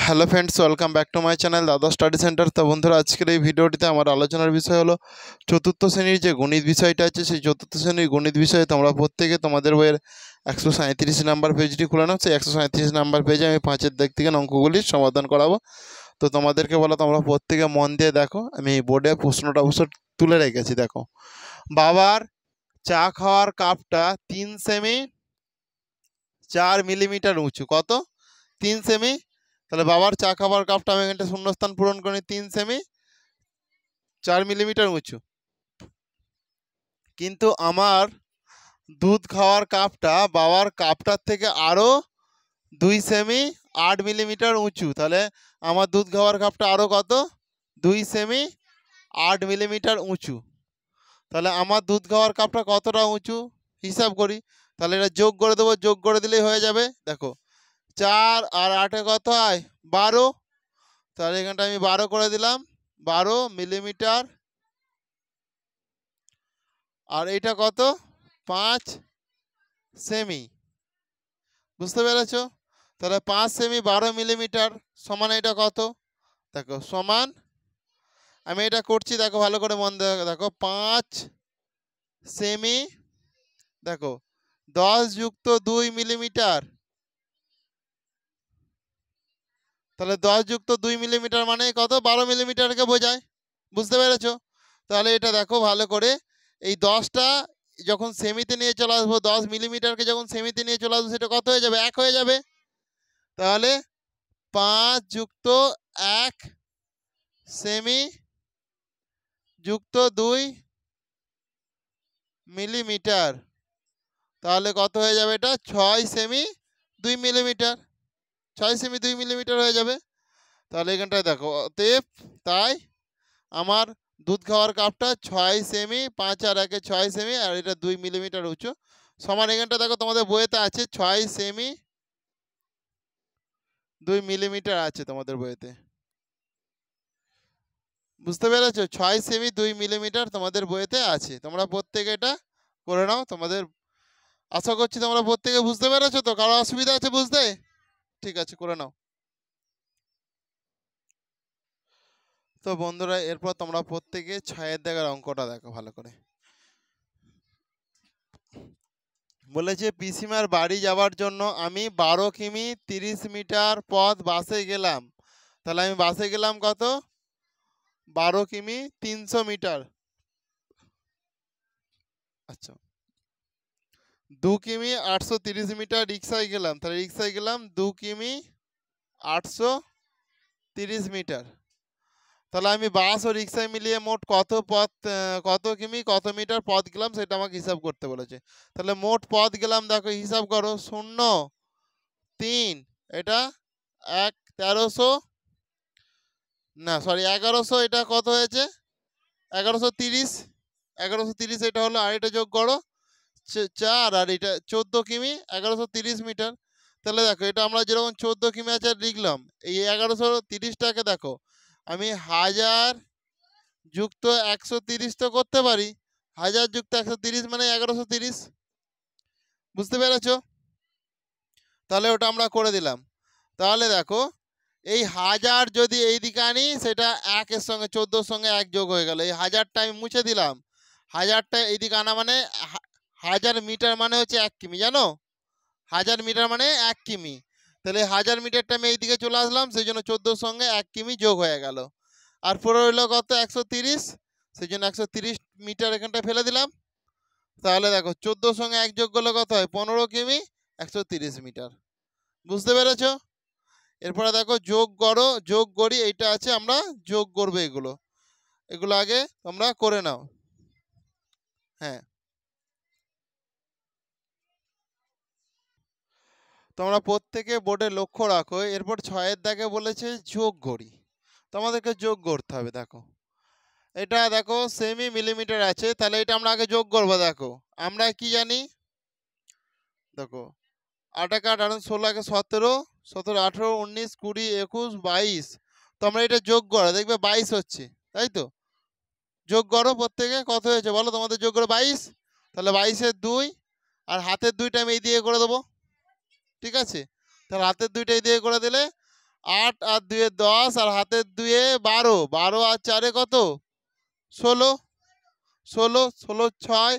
Hello friends, welcome back to my channel দাদা study centre. তো বন্ধুরা, আজকের এই ভিডিওটিতে আমার আলোচনার বিষয় হলো চতুর্থ শ্রেণীর যে গণিত বিষয়টা আছে, সেই চতুর্থ শ্রেণীর গণিত বিষয়ে তোমরা প্রত্যেকে তোমাদের বইয়ের 137 নাম্বার পেজটি খুলে নাও। সেই 137 নাম্বার পেজে আমি 5-এর দিক থেকে অঙ্কগুলির সমাধান করাবো। তো তোমাদেরকে বলো, তোমরা প্রত্যেকে মন দিয়ে দেখো। আমি বোর্ডে প্রশ্নটা অবশ্য তুলে রেখেছি। দেখো, বাবার চা খাওয়ার কাপটা 3 সেমি 4 মিলিমিটার উঁচু। কত? 3 সেমি। তাহলে বাবার চা খাবার কাপটা আমি এখানটা শূন্যস্থান পূরণ করি। 3 সেমি 4 মিলিমিটার উঁচু। কিন্তু আমার দুধ খাওয়ার কাপটা বাবার কাপটার থেকে আরও 2 সেমি 8 মিলিমিটার উঁচু। তাহলে আমার দুধ খাওয়ার কাপটা আরও কত? 2 সেমি 8 মিলিমিটার উঁচু। তাহলে আমার দুধ খাওয়ার কাপটা কতটা উঁচু হিসাব করি। তাহলে এটা যোগ করে দেবো, যোগ করে দিলেই হয়ে যাবে। দেখো, 4 আর 8-এ কত হয়? 12। তাহলে এখানটা আমি 12 করে দিলাম, 12 মিলিমিটার। আর এটা কত? 5 সেমি। বুঝতে পেরেছ? তাহলে 5 সেমি 12 মিলিমিটার সমান এটা কত? দেখো, সমান, আমি এটা করছি, দেখো ভালো করে মন দিয়ে দেখো। 5 সেমি, দেখো 10 যুক্ত 2 মিলিমিটার। তাহলে 10 যুক্ত 2 মিলিমিটার মানে কত? 12 মিলিমিটারকে বোঝায়। বুঝতে পেরেছ? তাহলে এটা দেখো ভালো করে, এই 10টা যখন সেমিতে নিয়ে চলে আসবো, 10 মিলিমিটারকে যখন সেমিতে নিয়ে চলে আসবো, সেটা কত হয়ে যাবে? 1 হয়ে যাবে। তাহলে 5 যুক্ত 1 সেমি যুক্ত 2 মিলিমিটার। তাহলে কত হয়ে যাবে? এটা 6 সেমি 2 মিলিমিটার। 6 সেমি 2 মিলিমিটার হয়ে যাবে। তাহলে এখানটায় দেখো, অতএব তাই আমার দুধ খাওয়ার কাপটা 6 সেমি, 5 আর 1-এ 6 সেমি, আর এটা 2 মিলিমিটার উঁচু, সমান এখানটা দেখো তোমাদের বইয়েতে আছে 6 সেমি 2 মিলিমিটার আছে তোমাদের বইয়েতে। বুঝতে পেরেছো? 6 সেমি 2 মিলিমিটার তোমাদের বইয়েতে আছে। তোমরা প্রত্যেকে এটা করে নাও। তোমাদের আশা করছি তোমরা প্রত্যেকে বুঝতে পেরেছো। তো কারো অসুবিধা আছে বুঝতে? ঠিক আছে, করে নাও। তো বন্ধুরা, এরপর তোমরা প্রত্যেকে 6-এর দাগের অঙ্কটা দেখো ভালো করে। বলেছে, পিসিমার বাড়ি যাওয়ার জন্য আমি 12 কিমি 30 মিটার পথ বাসে গেলাম। তাহলে আমি বাসে গেলাম কত? 12 কিমি 300 মিটার। আচ্ছা, 2 কিমি 830 মিটার রিক্সায় গেলাম। তাহলে রিক্সায় গেলাম 2 কিমি 830 মিটার। তাহলে আমি বাস ও রিক্সায় মিলিয়ে মোট কত পথ, কত কিমি কত মিটার পথ গেলাম, সেটা আমাকে হিসাব করতে বলেছে। তাহলে মোট পথ গেলাম, দেখো হিসাব করো, 0 3, এটা 1300, না সরি 1100, এটা কত হয়েছে? 1130। 1130 এটা হলো, আর এটা যোগ করো 4, আর এটা 14 কিমি 1130 মিটার। তাহলে দেখো, এটা আমরা যেরকম 14 কিমি আছে লিখলাম, এই 1130টাকে দেখো আমি 1000 যুক্ত 130 তো করতে পারি। 1000 যুক্ত 130 মানে 1130। বুঝতে পেরেছো? তাহলে ওটা আমরা করে দিলাম। তাহলে দেখো, এই 1000 যদি এই দিকে আনি, সেটা 1-এর সঙ্গে 14-র সঙ্গে 1 যোগ হয়ে গেল। এই 1000টা আমি মুছে দিলাম। 1000টা এইদিকে আনা মানে 1000 মিটার মানে হচ্ছে 1 কিমি, জানো? 1000 মিটার মানে 1 কিমি। তাহলে 1000 মিটারটা আমি এইদিকে চলে আসলাম, সেই জন্য 14-র সঙ্গে 1 কিমি যোগ হয়ে গেল। আর পরে রইল কত? 130। সেই জন্য 130 মিটার এখানটা ফেলে দিলাম। তাহলে দেখো, 14-র সঙ্গে 1 যোগ করলে কত হয়? 15 কিমি 130 মিটার। বুঝতে পেরেছো? এরপরে দেখো, যোগ করো, যোগ করি, এইটা আছে, আমরা যোগ করবো এগুলো। এগুলো আগে তোমরা করে নাও। হ্যাঁ, তোমরা প্রত্যেকে বোর্ডে লক্ষ্য রাখো। এরপর 6-এর দাগে বলেছে যোগ করি। তোমাদেরকে যোগ করতে হবে। দেখো, এটা দেখো সেমি মিলিমিটার আছে, তাহলে এটা আমরা আগে যোগ করবো। দেখো, আমরা কি জানি? দেখো, 8 × 8 = 16, 17, 17 18 19 20 21 22। তো আমরা এটা যোগ করো, দেখবে 22 হচ্ছে, তাই তো? যোগ করো প্রত্যেকে, কত হয়েছে বলো তোমাদের? যোগ করো 22। তাহলে 22-এর 2, আর হাতের 2টা আমি এই দিয়ে করে দেবো। ঠিক আছে? তাহলে হাতের দুইটাই দিয়ে করে দিলে 8 আর 2 10 আর হাতের 2 12, 12 আর 4 কত 16, 16, 16 6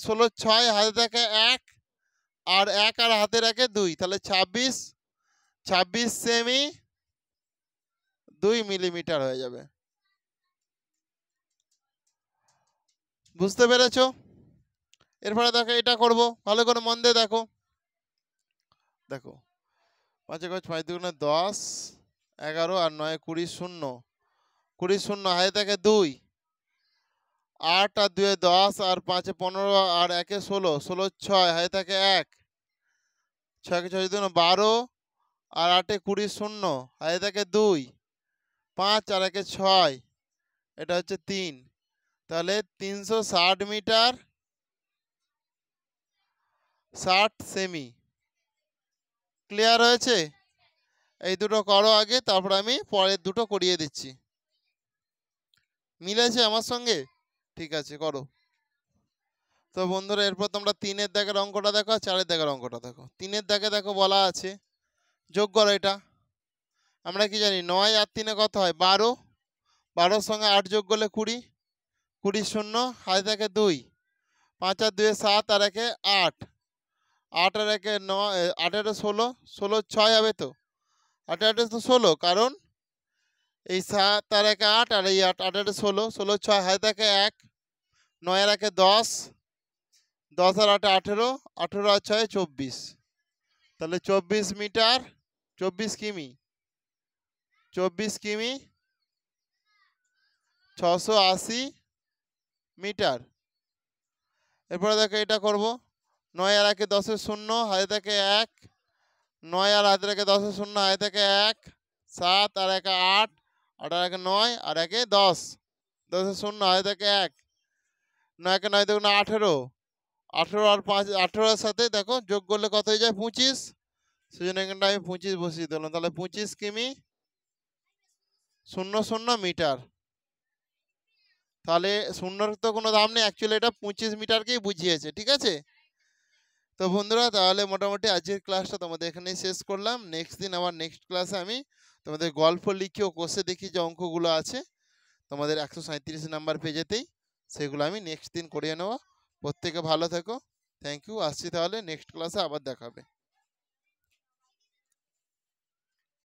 16 6 হাতে থাকে 1 আর 1 আর হাতের 1 2, তাহলে 26, 26 সেমি 2 মিলিমিটার হয়ে যাবে। বুঝতে পেরেছো? এরপরে দেখো এটা করব, ভালো করে মন দিয়ে দেখো। দেখো 5 5 5 2 10, 11 আর 9 20 0, 20 0 হাতে থাকে 2, 8 আর 2 10 আর 5 15 আর 1 16, 16 6 হাতে থাকে 1, 6 6 2 12 আর 8 20 0 হাতে থাকে 2, 5 আর 1 6, এটা হচ্ছে 3, তাহলে 360 মিটার 60 সেমি। ক্লিয়ার হয়েছে? এই দুটো করো আগে, তারপর আমি পরের দুটো করিয়ে দিচ্ছি। মিলেছে আমার সঙ্গে? ঠিক আছে, করো। তো বন্ধুরা এরপর তোমরা 3-এর দাগের অঙ্কটা দেখো আর 4-এর দাগের অঙ্কটা দেখো। 3-এর দাগে দেখো বলা আছে যোগ করো এটা। আমরা কি জানি 9 আর 3 কত হয় 12, 12 সঙ্গে 8 যোগ করলে 20, 20 0 হাতে থাকে 2, 5 আর 2 7 আর 1 8, 8 আর 1 9, 8 আর 16, 16 6 হবে তো, 8 8 তো 16, কারণ এই 7 আর 1 8 আর এই 8 8 আর 16, 16 6 হাতে থাকে 1, 9 আর 1 10, 10 আর 8 18, 18 আর 6 24, তাহলে 24 মিটার 24 কিমি 24 কিমি 680 মিটার। এরপরে দেখো এটা করব। 9 আর 1 10 0 হাতে থাকে 1, 9 আর হাতে থাকে 10 0 হাতে থাকে 1, 7 আর 1 8, 8 আর 1 9 আর 1 10, 10 0 হাতে থাকে 1, 9 কে 9 দুগুণ 18, 18 আর 5 18 এর সাথে দেখো যোগ করলে কত হয়ে যায় 25, সেজন্য এখানটা আমি 25 বসিয়ে দিলাম। তাহলে 25 কিমি 00 মিটার। তাহলে শূন্যর তো কোনো দাম নেই, অ্যাকচুয়ালি এটা 25 মিটারকেই বুঝিয়েছে। ঠিক আছে? তো বন্ধুরা তাহলে মোটামুটি আজকের ক্লাসটা তোমাদের এখানেই শেষ করলাম। নেক্সট দিন আমার নেক্সট ক্লাসে আমি তোমাদের গল্প লিখি ও কোষে দেখি যে অঙ্কগুলো আছে তোমাদের 137 নাম্বার পেজেতেই, সেগুলো আমি নেক্সট দিন করিয়ে নেব। প্রত্যেকে ভালো থেকো। Thank you. আসছি তাহলে, নেক্সট ক্লাসে আবার দেখাবে।